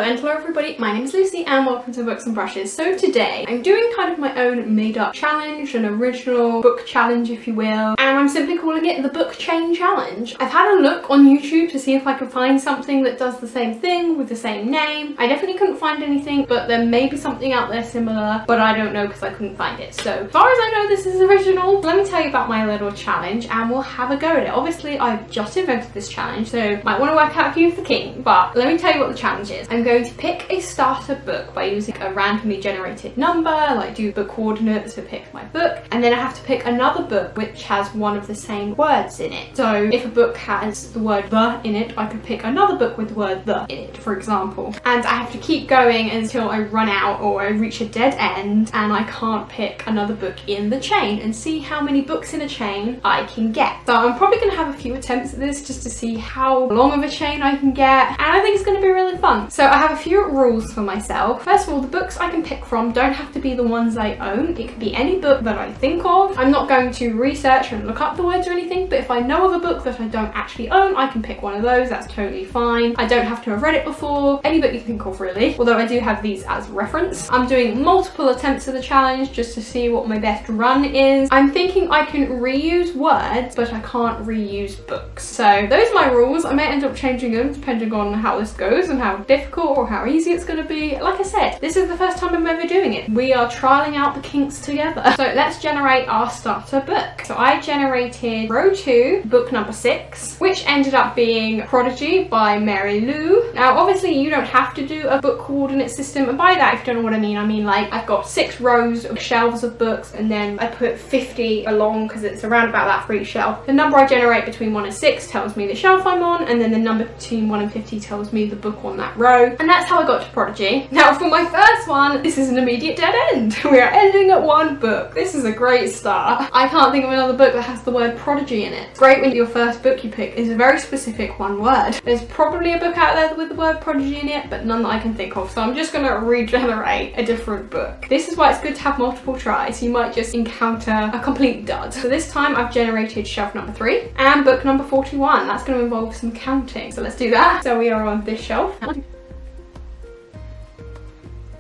and hello everybody, my name is Lucy and welcome to Books and Brushes. So today I'm doing kind of my own made up challenge, an original book challenge if you will, and I'm simply calling it the Book Chain Challenge. I've had a look on YouTube to see if I could find something that does the same thing with the same name. I definitely couldn't find anything, but there may be something out there similar, but I don't know because I couldn't find it. So as far as I know, this is original. Let me tell you about my little challenge and we'll have a go at it. Obviously I've just invented this challenge, so might want to work out if you're the king, but let me tell you what the challenge is. I'm going to pick a starter book by using a randomly generated number, like do book coordinates to pick my book, and then I have to pick another book which has one of the same words in it. So if a book has the word the in it, I could pick another book with the word the in it, for example. And I have to keep going until I run out or I reach a dead end and I can't pick another book in the chain, and see how many books in a chain I can get. So I'm probably going to have a few attempts at this just to see how long of a chain I can get, and I think it's going to be really fun. So I have a few rules for myself. First of all, the books I can pick from don't have to be the ones I own. It could be any book that I think of. I'm not going to research and look up the words or anything, but if I know of a book that I don't actually own, I can pick one of those. That's totally fine. I don't have to have read it before. Any book you think of really, although I do have these as reference. I'm doing multiple attempts of the challenge just to see what my best run is. I'm thinking I can reuse words, but I can't reuse books. So those are my rules. I may end up changing them depending on how this goes and how difficult or how easy it's going to be. Like I said, this is the first time I'm ever doing it. We are trialing out the kinks together. So let's generate our starter book. So I generated row 2, book number 6, which ended up being Prodigy by Mary Lou. Now obviously you don't have to do a book coordinate system, and by that, if you don't know what I mean like I've got 6 rows of shelves of books and then I put 50 along because it's around about that for each shelf. The number I generate between 1 and 6 tells me the shelf I'm on, and then the number between 1 and 50 tells me the book on that row. And that's how I got to Prodigy. Now for my first one, this is an immediate dead end. We are ending at 1 book. This is a great start. I can't think of another book that has the word prodigy in it. It's great when your first book you pick is a very specific one word. There's probably a book out there with the word prodigy in it, but none that I can think of, so I'm just gonna regenerate a different book. This is why it's good to have multiple tries. You might just encounter a complete dud. So this time I've generated shelf number 3 and book number 41. That's going to involve some counting, so let's do that. So we are on this shelf.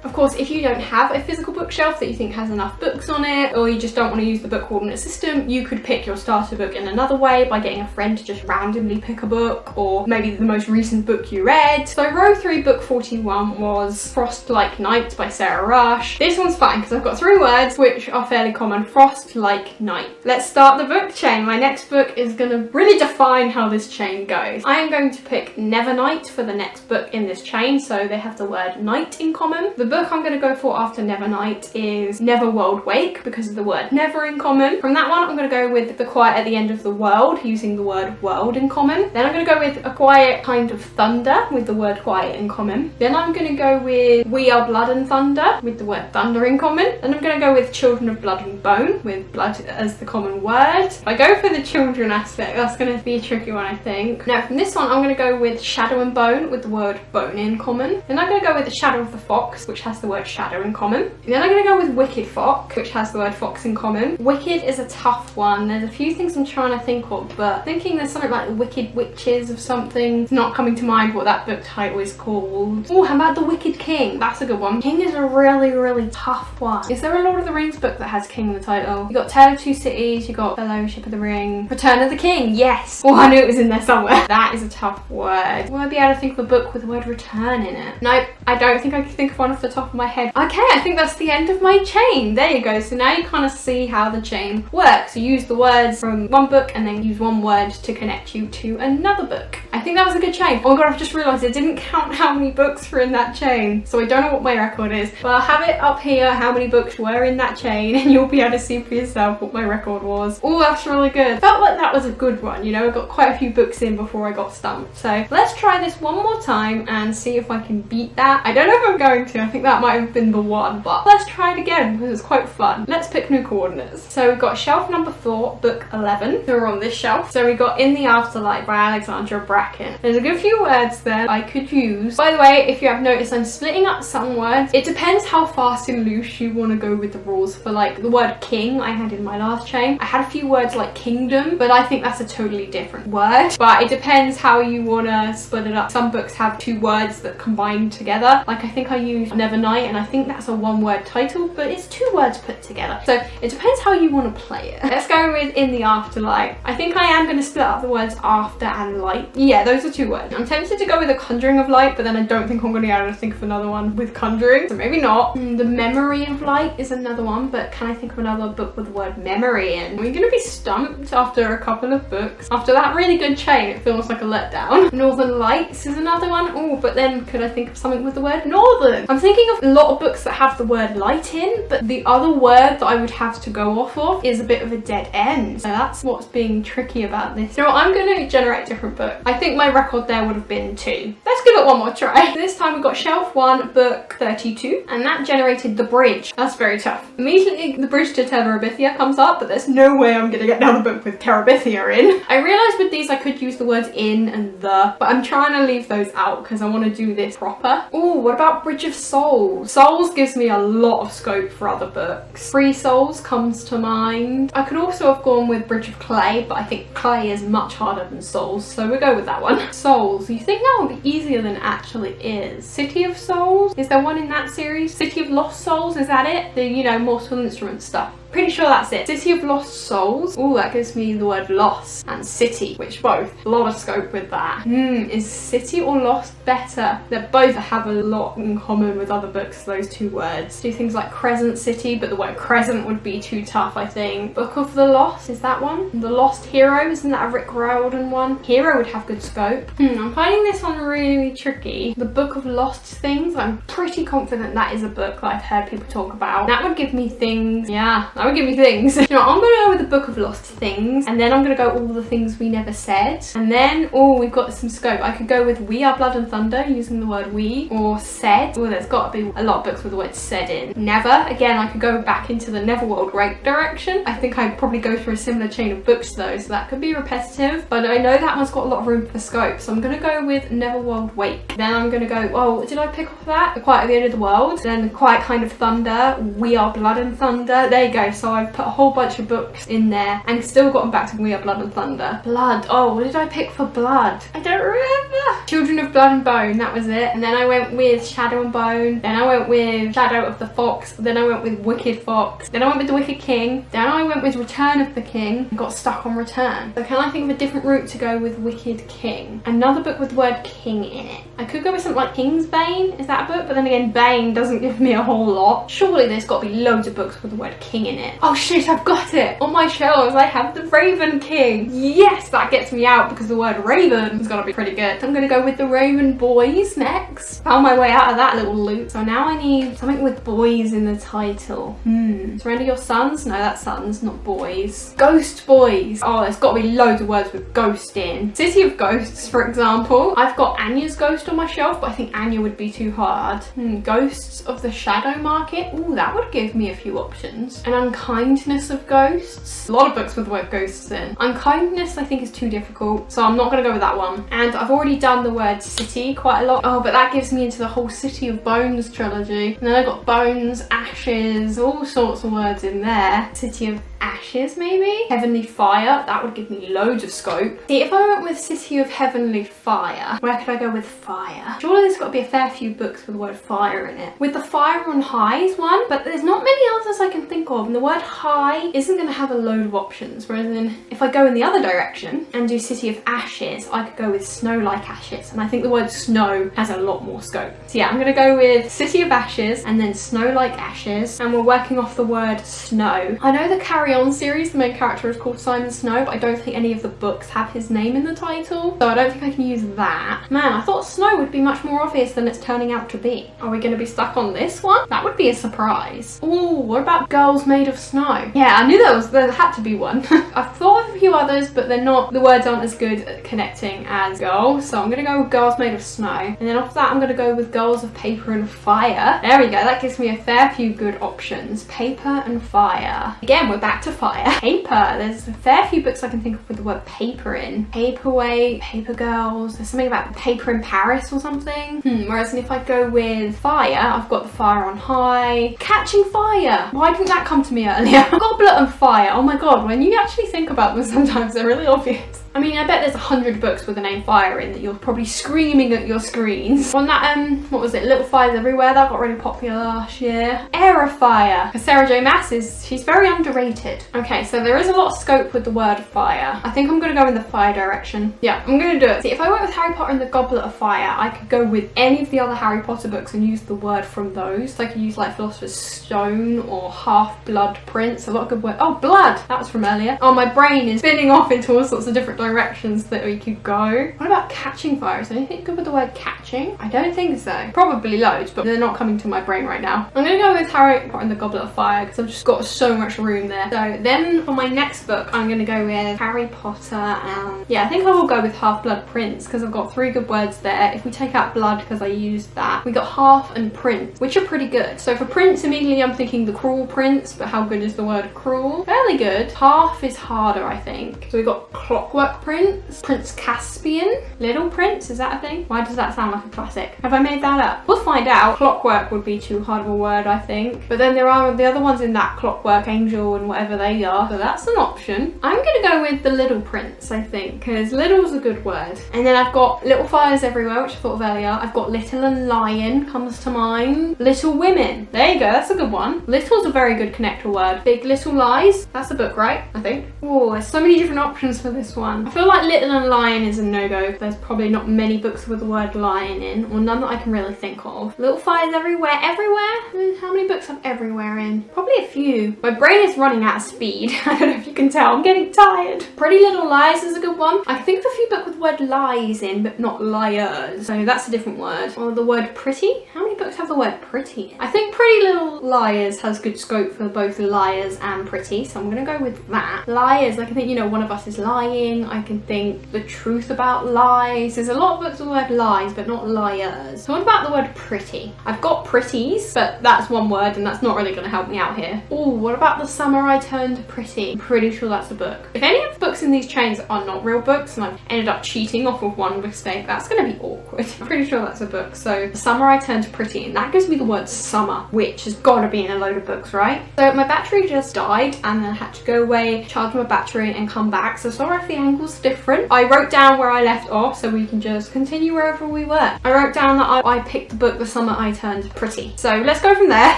Of course, if you don't have a physical bookshelf that you think has enough books on it, or you just don't want to use the book coordinate system, you could pick your starter book in another way by getting a friend to just randomly pick a book, or maybe the most recent book you read. So row 3, book 41 was Frost Like Night by Sarah Rush. This one's fine because I've got 3 words which are fairly common: Frost Like Night. Let's start the book chain. My next book is going to really define how this chain goes. I am going to pick Nevernight for the next book in this chain, so they have the word night in common. The book I'm going to go for after Nevernight is Never World Wake because of the word never in common. From that one I'm going to go with The Quiet at the End of the World using the word world in common. Then I'm going to go with A Quiet Kind of Thunder with the word quiet in common. Then I'm going to go with We Are Blood and Thunder with the word thunder in common. Then I'm going to go with Children of Blood and Bone with blood as the common word. If I go for the children aspect, that's going to be a tricky one I think. Now from this one I'm going to go with Shadow and Bone with the word bone in common. Then I'm going to go with The Shadow of the Fox, which has the word shadow in common. And then I'm going to go with Wicked Fox, which has the word fox in common. Wicked is a tough one. There's a few things I'm trying to think of, but thinking there's something like The Wicked Witches of something. It's not coming to mind what that book title is called. Oh, how about The Wicked King? That's a good one. King is a really tough one. Is there a Lord of the Rings book that has King in the title? You got Tale of Two Cities, you got Fellowship of the Ring, Return of the King. Yes! Oh, I knew it was in there somewhere. That is a tough word. Will I be able to think of a book with the word return in it? Nope, I don't think I can think of one off the top of my head. Okay, I think that's the end of my chain. There you go. So now you kind of see how the chain works. You use the words from one book and then use one word to connect you to another book. I think that was a good chain. Oh my god, I've just realised I didn't count how many books were in that chain. So I don't know what my record is, but I'll have it up here how many books were in that chain and you'll be able to see for yourself what my record was. Oh, that's really good. Felt like that was a good one, you know, I got quite a few books in before I got stumped. So let's try this one more time and see if I can beat that. I don't know if I'm going to. I think that might have been the one, but let's try it again because it's quite fun. Let's pick new coordinates. So we've got shelf number 4, book 11. So we're on this shelf. So we got In the Afterlight by Alexandra Bracken. cracking. There's a good few words there I could use. By the way, if you have noticed, I'm splitting up some words. It depends how fast and loose you want to go with the rules. For like the word king I had in my last chain, I had a few words like kingdom, but I think that's a totally different word. But it depends how you want to split it up. Some books have two words that combine together. Like I think I used Nevernight, and I think that's a one-word title, but it's two words put together. So it depends how you want to play it. Let's go with in the afterlight. I think I am going to split up the words after and light. Yeah, those are two words. I'm tempted to go with a conjuring of light, but then I don't think I'm going to be able to think of another one with conjuring, so maybe not. The memory of light is another one, but can I think of another book with the word memory in? We're going to be stumped after a couple of books. After that really good chain, it feels like a letdown. Northern Lights is another one. Oh, but then could I think of something with the word northern? I'm thinking of a lot of books that have the word light in, but the other word that I would have to go off of is a bit of a dead end. So that's what's being tricky about this. You know what, I'm going to generate a different book. I think my record there would have been 2. Let's give it one more try. This time we got shelf 1, book 32, and that generated The Bridge. That's very tough. Immediately the bridge to Terabithia comes up, but there's no way I'm going to get down a book with Terabithia in. I realised with these I could use the words in and the, but I'm trying to leave those out because I want to do this proper. Oh, what about Bridge of Souls? Souls gives me a lot of scope for other books. Free Souls comes to mind. I could also have gone with Bridge of Clay, but I think Clay is much harder than Souls, so we'll go with that one. Souls, you think that would be easier than it actually is. City of Souls, is there one in that series? City of Lost Souls, is that it? The, you know, Mortal Instruments stuff. Pretty sure that's it. City of Lost Souls. Oh, that gives me the word lost and city, which both. A lot of scope with that. Is city or lost better? They both have a lot in common with other books, those two words. Do things like Crescent City, but the word crescent would be too tough, I think. Book of the Lost, is that one? The Lost Hero, isn't that a Rick Riordan one? Hero would have good scope. I'm finding this one really tricky. The Book of Lost Things, I'm pretty confident that is a book that I've heard people talk about. That would give me things, yeah. That would give me things. You know, I'm gonna go with the Book of Lost Things, and then I'm gonna go all the things we never said, and then we've got some scope. I could go with We Are Blood and Thunder using the word we, or said. Oh, there's got to be a lot of books with the word said in. Never, again, I could go back into the Neverworld Rape direction. I think I'd probably go through a similar chain of books though, so that could be repetitive, but I know that one's got a lot of room for scope, so I'm gonna go with Neverworld Wake. Then I'm gonna go, oh, did I pick off that? The Quiet at the End of the World, then Quiet Kind of Thunder, We Are Blood and Thunder. There you go. So I've put a whole bunch of books in there and still gotten back to We Are Blood and Thunder. Blood. Oh, what did I pick for blood? I don't remember. Children of Blood and Bone, that was it. And then I went with Shadow and Bone. Then I went with Shadow of the Fox. Then I went with Wicked Fox. Then I went with The Wicked King. Then I went with Return of the King and got stuck on Return. So can I think of a different route to go with Wicked King? Another book with the word king in it. I could go with something like King's Bane. Is that a book? But then again, Bane doesn't give me a whole lot. Surely there's got to be loads of books with the word king in it. Oh shit, I've got it! On my shelves I have The Raven King. Yes, that gets me out because the word raven is gonna be pretty good. I'm gonna go with The Raven Boys next. Found my way out of that little loop. So now I need something with boys in the title. Surrender Your Sons? No, that's sons, not boys. Ghost Boys. Oh, there's got to be loads of words with ghost in. City of Ghosts, for example. I've got Anya's Ghost on my shelf, but I think Anya would be too hard. Ghosts of the Shadow Market. Ooh, that would give me a few options. An Unkindness of Ghosts. A lot of books with the word ghosts in. Unkindness I think is too difficult, so I'm not going to go with that one. And I've already done the word city quite a lot. Oh, but that gives me into the whole City of Bones trilogy. And then I've got bones, ashes, all sorts of words in there. City of Ashes, maybe? Heavenly Fire, that would give me loads of scope. See, if I went with City of Heavenly Fire, where could I go with fire? Surely there's got to be a fair few books with the word fire in it. With the Fire on Highs one, but there's not many others I can think of, and the word high isn't going to have a load of options, whereas then if I go in the other direction and do City of Ashes, I could go with Snow Like Ashes, and I think the word snow has a lot more scope. So yeah, I'm going to go with City of Ashes and then Snow Like Ashes, and we're working off the word snow. I know the Carry On series, the main character is called Simon Snow, but I don't think any of the books have his name in the title, so I don't think I can use that. Man, I thought snow would be much more obvious than it's turning out to be. Are we going to be stuck on this one? That would be a surprise. Ooh, what about Girls Made of Snow? Yeah, I knew there had to be one. I've thought of a few others, but they're not, the words aren't as good at connecting as girl, so I'm going to go with Girls Made of Snow. And then after that, I'm gonna go with Girls of Paper and Fire. There we go, that gives me a fair few good options. Paper and fire. Again, we're back to fire. Paper, there's a fair few books I can think of with the word paper in. Paperweight, Paper Girls, there's something about paper in Paris or something. Whereas if I go with fire, I've got The Fire on High. Catching Fire. Why didn't that come to me earlier? Goblet and Fire. Oh my god, when you actually think about them, sometimes they're really obvious. I mean, I bet there's 100 books with the name Fire in that you're probably screaming at your screens. On that, what was it? Little Fires Everywhere, that got really popular last year. Air of Fire. Because Sarah J Maas she's very underrated. Okay, so there is a lot of scope with the word fire. I think I'm gonna go in the fire direction. Yeah, I'm gonna do it. See, if I went with Harry Potter and the Goblet of Fire, I could go with any of the other Harry Potter books and use the word from those. So I could use like Philosopher's Stone or Half-Blood Prince. A lot of good words. Oh, blood! That was from earlier. Oh, my brain is spinning off into all sorts of different directions that we could go. What about Catching Fire? Is there anything good with the word catching? I don't think so. Probably loads, but they're not coming to my brain right now. I'm gonna go with Harry Potter and the Goblet of Fire because I've just got so much room there. So then for my next book, I'm gonna go with Harry Potter and yeah, I think I will go with Half-Blood Prince because I've got 3 good words there. If we take out blood because I used that, we got half and prince, which are pretty good. So for prince, immediately I'm thinking the cruel prince, but how good is the word cruel? Fairly good. Half is harder, I think. So we got Clockwork Prince, Prince Caspian, Little Prince, is that a thing? Why does that sound like a classic? Have I made that up? We'll find out. Clockwork would be too hard of a word, I think. But then there are the other ones in that, Clockwork Angel and whatever they are. So that's an option. I'm gonna go with the Little Prince, I think, because little's a good word. And then I've got Little Fires Everywhere, which I thought of earlier. I've got Little and Lion comes to mind. Little Women. There you go, that's a good one. Little's a very good connector word. Big Little Lies. That's a book, right? I think. Oh, there's so many different options for this one. I feel like Little and Lion is a no-go. There's probably not many books with the word lion in, or none that I can really think of. Little Fires Everywhere. Everywhere? How many books have everywhere in? Probably a few. My brain is running out of speed. I don't know if you can tell. I'm getting tired. Pretty Little Lies is a good one. I can think of a few books with the word lies in, but not liars. So that's a different word. Or the word pretty. How many books have the word pretty in? I think Pretty Little Liars has good scope for both liars and pretty, so I'm gonna go with that. Liars, I can think, you know, one of us is lying. I can think the truth about lies. There's a lot of books with the word lies, but not liars. So what about the word pretty? I've got pretties, but that's one word and that's not really gonna help me out here. Oh, what about The Summer I Turned Pretty? I'm pretty sure that's a book. If any of the books in these chains are not real books and I've ended up cheating off of one mistake, that's gonna be awkward. I'm pretty sure that's a book. So The Summer I Turned Pretty, and that gives me the word summer, which has gotta be in a load of books, right? So my battery just died and then I had to go away, charge my battery and come back. So sorry if the angle's different. I wrote down where I left off so we can just continue wherever we were. I wrote down that I picked the book The Summer I Turned Pretty. So let's go from there.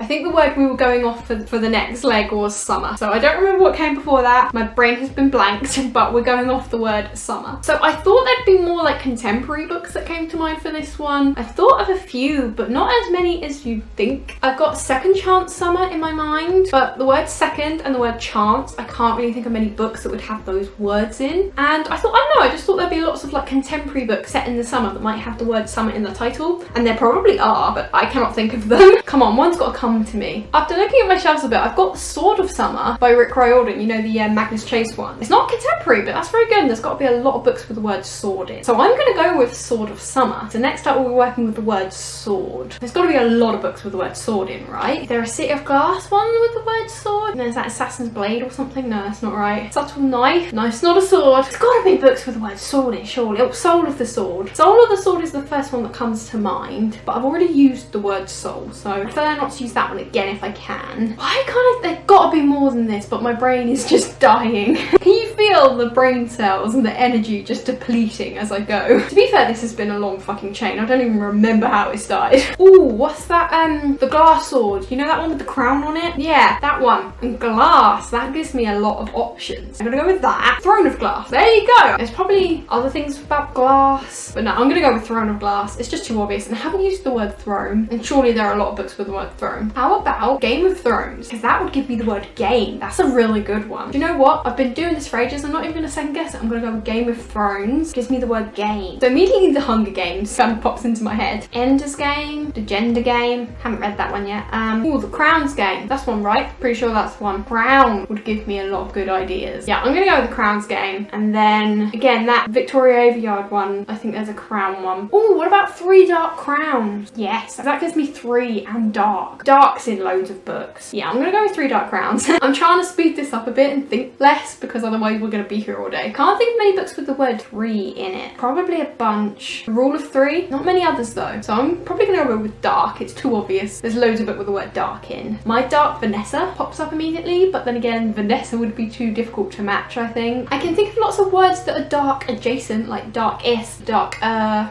I think the word we were going off for the next leg was summer. So I don't remember what came before that. My brain has been blanked, but we're going off the word summer. So I thought there'd be more like contemporary books that came to mind for this one. I thought of a few, but not as many as you'd think. I've got Second Chance Summer in my mind, but the word second and the word chance, I can't really think of many books that would have those words in. And I thought, I don't know, I just thought there'd be lots of like contemporary books set in the summer that might have the word summer in the title. And there probably are, but I cannot think of them. Come on, one's got to come to me. After looking at my shelves a bit, I've got The Sword of Summer by Rick Riordan, you know, the Magnus Chase one. It's not contemporary, but that's very good. And there's got to be a lot of books with the word sword in. So I'm going to go with Sword of Summer. So next up we'll be working with the word sword. There's got to be a lot of books with the word sword in, right? Is there a City of Glass one with the word sword? And there's that Assassin's Blade or something? No, that's not right. Subtle Knife? No, it's not a sword. There's got to be books with the word sword in, surely. Oh, Soul of the Sword. Soul of the Sword is the first one that comes to mind, but I've already used the word soul, so I prefer not to use that one again if I can. Why can't I? There's got to be more than this, but my brain is just dying. Can you feel the brain cells and the energy just depleting as I go? To be fair, this has been a long fucking chain. I don't even remember how it started. Ooh, what's that? The glass sword. You know that one with the crown on it? Yeah, that one. And glass. That gives me a lot of options. I'm gonna go with that. Throne of Glass. There you go. There's probably other things about glass, but no, I'm gonna go with Throne of Glass. It's just too obvious, and I haven't used the word throne, and surely there are a lot of books with the word throne. How about Game of Thrones? Because that would give me the word game. That's a really good one. Do you know what? I've been doing this for ages I'm not even gonna second guess it. I'm gonna go with Game of Thrones. Gives me the word game. So immediately the Hunger Games kind of pops into my head. Ender's Game, the Gender Game. Haven't read that one yet. Oh, the Crowns Game. That's one, right? Pretty sure that's one. Crown would give me a lot of good ideas. Yeah, I'm gonna go with the Crowns Game. And then again, that Victoria Aveyard one. I think there's a crown one. Oh, what about 3 Dark Crowns? Yes, that gives me 3 and dark. Dark's in loads of books. Yeah, I'm gonna go with 3 Dark Crowns. I'm trying to speed this up a bit and think less because otherwise we're gonna be here all day. Can't think of many books with the word 3 in it. Probably a bunch. Rule of 3. Not many others though. So I'm probably gonna go with dark. It's too obvious. There's loads of books with the word dark in. My Dark Vanessa pops up immediately, but then again, Vanessa would be too difficult to match, I think. I can think of lots of words that are dark adjacent, like dark-est, dark,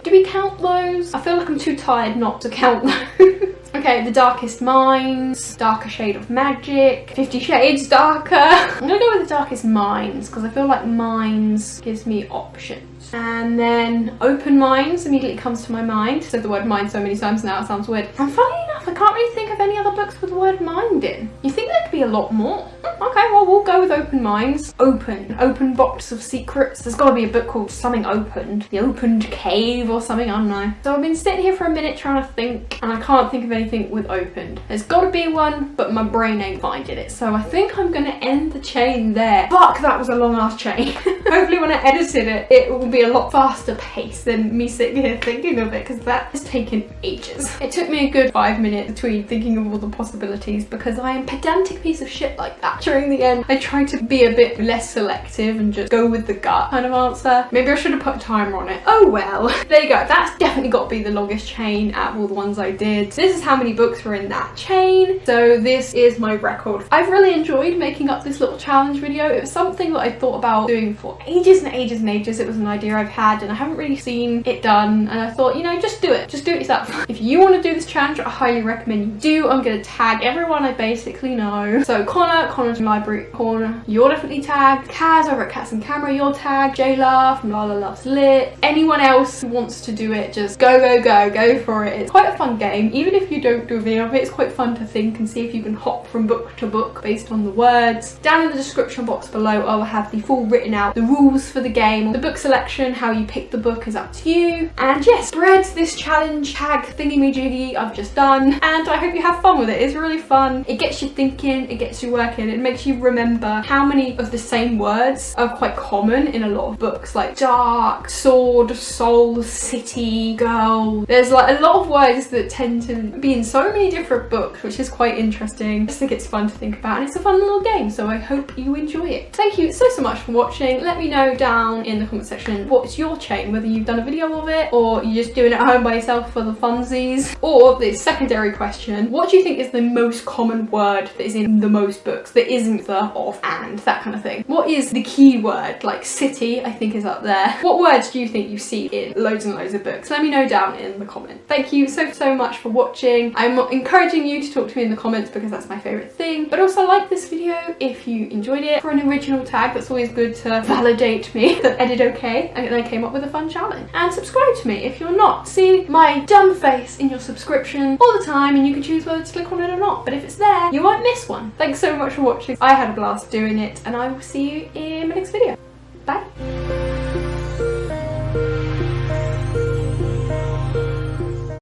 do we count those? I feel like I'm too tired not to count those. Okay, The Darkest Minds, Darker Shade of Magic, 50 Shades Darker. I'm gonna go with The Darkest Minds because I feel like minds gives me options. And then Open Minds immediately comes to my mind. I've said the word mind so many times now, it sounds weird. And funny enough, I can't really think of any other books with the word mind in. You think there could be a lot more? Okay, well, we'll go with Open Minds. Open box of secrets. There's got to be a book called something opened. The Opened Cave or something, I don't know. So I've been sitting here for a minute trying to think, and I can't think of anything with opened. There's got to be one, but my brain ain't finding it. So I think I'm going to end the chain there. Fuck, that was a long ass chain. Hopefully when I edited it, it will be a lot faster pace than me sitting here thinking of it, because that has taken ages. It took me a good 5 minutes between thinking of all the possibilities because I am a pedantic piece of shit like that. During the end, I tried to be a bit less selective and just go with the gut kind of answer. Maybe I should have put a timer on it. Oh well. There you go. That's definitely got to be the longest chain out of all the ones I did. This is how many books were in that chain. So this is my record. I've really enjoyed making up this little challenge video. It was something that I thought about doing for ages and ages and ages. It was an idea I've had and I haven't really seen it done, and I thought, you know, just do it. Just do it yourself. If you want to do this challenge, I highly recommend you do. I'm going to tag everyone I basically know. So Connor's from Library Corner, you're definitely tagged. Kaz over at Cats and Camera, you're tagged. Jayla from Lala Loves Lit. Anyone else who wants to do it, just go for it. It's quite a fun game. Even if you don't do a video of it, it's quite fun to think and see if you can hop from book to book based on the words. Down in the description box below, I will have the full written out, the rules for the game, the book selection, how you pick the book is up to you. And yes, spread this challenge tag thingy-me-jiggy I've just done, and I hope you have fun with it. It's really fun. It gets you thinking, it gets you working, it makes you remember how many of the same words are quite common in a lot of books, like dark, sword, soul, city, girl. There's like a lot of words that tend to be in so many different books, which is quite interesting. I just think it's fun to think about, and it's a fun little game, so I hope you enjoy it. Thank you so much for watching. Let me know down in the comment section what's your chain, whether you've done a video of it or you're just doing it at home by yourself for the funsies. Or the secondary question, what do you think is the most common word that is in the most books that isn't the, of, and, that kind of thing? What is the key word? Like city, I think, is up there. What words do you think you see in loads and loads of books? Let me know down in the comments. Thank you so much for watching. I'm encouraging you to talk to me in the comments because that's my favourite thing, but also like this video if you enjoyed it. For an original tag, that's always good to validate me that I did okay and I came up with a fun challenge. And subscribe to me if you're not. See my dumb face in your subscription all the time, and you can choose whether to click on it or not, but if it's there, you won't miss one. Thanks so much for watching. I had a blast doing it, and I will see you in my next video. Bye.